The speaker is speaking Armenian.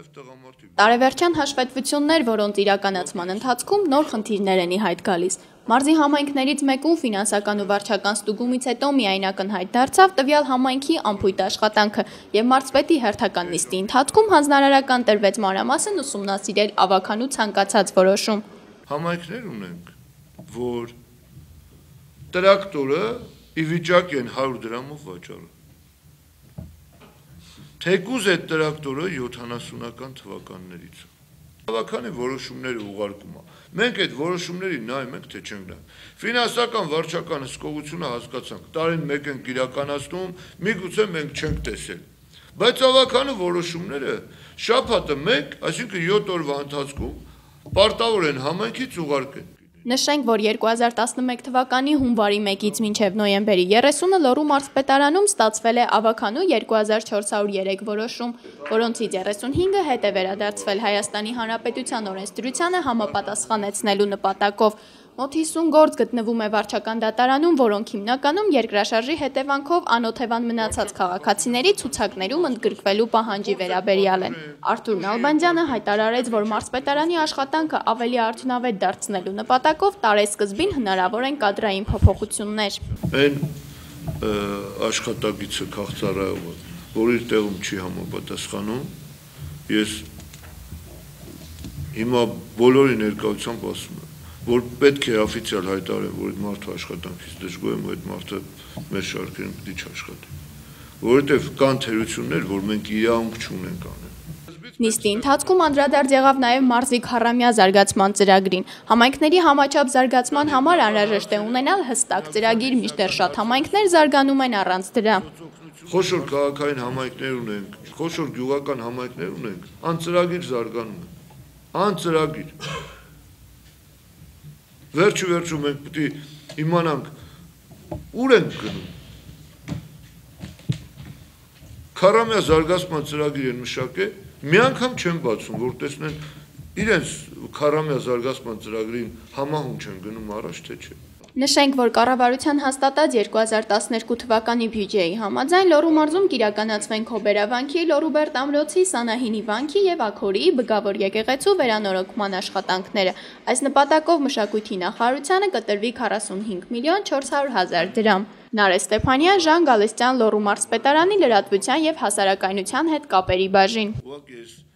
Տարեվերջյան հաշվետվություններ, որոնց իրականացման ընթացքում նոր խնդիրներ են ի հայտ գալիս։ Մարզի համայնքներից մեկում ֆինանսական ու վարչական ստուգումից հետո միայն ակնհայտ դարձավ տվյալ համայնքի անփույթ աշխատանքը և մարզպետի հերթական նիստի ընթացքում հանձնարարական տրվեց մանրամասն ուսումնասիրել ավագանու ցանկացած որոշում։ Համայնքներ ունենք, որ տրակտորը ի վիճակի են 100 դրամով վաճառել։ Թեկուզ այդ տրակտորը 70-ական թվականներից է։ Ավագանի որոշումները ուղարկում է։ Մենք այդ որոշումների նայում ենք, թե չենք նայում։ Ֆինանսական վարչական հսկողությունը հասկացանք, տարին մեկ ենք իրականացնում, միգուցե մենք չենք տեսել։ Բայց ավագանի որոշումները շաբաթը մեկ, այսինքն 7 օրվա ընթացքում պարտավոր են համայնքից ուղարկել։ Նշենք, որ 2011 թվականի հունվարի 1-ից մինչև նոյեմբերի 30-ը Լոռու մարզպետարանում ստացվել է ավագանու 2403 որոշում, որոնցից 35-ը հետ է վերադարձվել Հայաստանի Հանրապետության օրենսդրությանը համապատասխանեցնելու նպատակով։ Մոտ 50 գործ գտնվում է վարչական դատարանում, որոնք հիմնականում երկրաշարժի հետևանքով անօթևան մնացած քաղաքացիների ցուցակներում ընդգրկվելու պահանջի վերաբերյալ են։ Արթուր Նալբանդյանը հայտարարեց, որ մարզպետարանի աշխատանքը ավելի արդյունավետ դարձնելու նպատակով տարեսկզբին հնարավոր են կադրային փոփոխություններ։ Այն աշխատակիցը քաղցրահայումը, որ իր տեղում չի համապատասխանում, ես հիմա բոլորի ներկայությամբ ասում եմ, որ պետք է օֆիցիալ հայտարարեմ, որ այդ մարդու աշխատանքից դժգոհ եմ, այդ մարդը մեր շարքերում պիտի չաշխատի, որովհետև կան թերություններ, որ մենք իրավունք չունենք անել։ Նիստի ընթացքում անդրադարձ եղավ նաև մարզի քառամյա զարգացման ծրագրին։ Համայնքների համաչափ զարգացման համար անհրաժեշտ է ունենալ հստակ ծրագիր, մինչդեռ շատ համայնքներ զարգանում են առանց դրա։ Խոշոր քաղաքային համայնքներ ունենք, խոշոր գյուղական համայնքներ ունենք, անծրագիր զարգանում են, անծրագիր։ Վերջում մենք պիտի իմանանք ուր ենք գնում։ Քառամյա զարգացման ծրագիր են մշակել, մի անգամ չեն բացում, որ տեսնեն իրենց քառամյա զարգացման ծրագրին համահունչ են գնում առաջ, թե չէ։ Նշենք, որ կառավարության հաստատած 2012 թվականի բյուջեի համաձայն Լոռու մարզում կիրականացվեն Քոբերավանքի, Լոռուբերդ ամրոցի, Սանահինի վանքի և Աքորիի բգավոր եկեղեցու վերանորոգման աշխատանքները։ Այս նպատակով մշակույթի նախարարությանը կտրվի 45 միլիոն 400 հազար դրամ։ Նարէ Ստեփանյան, Ժան Գալստյան, Լոռու մարզպետարանի լրատվության և հասարակայնության հետ կապերի բաժին։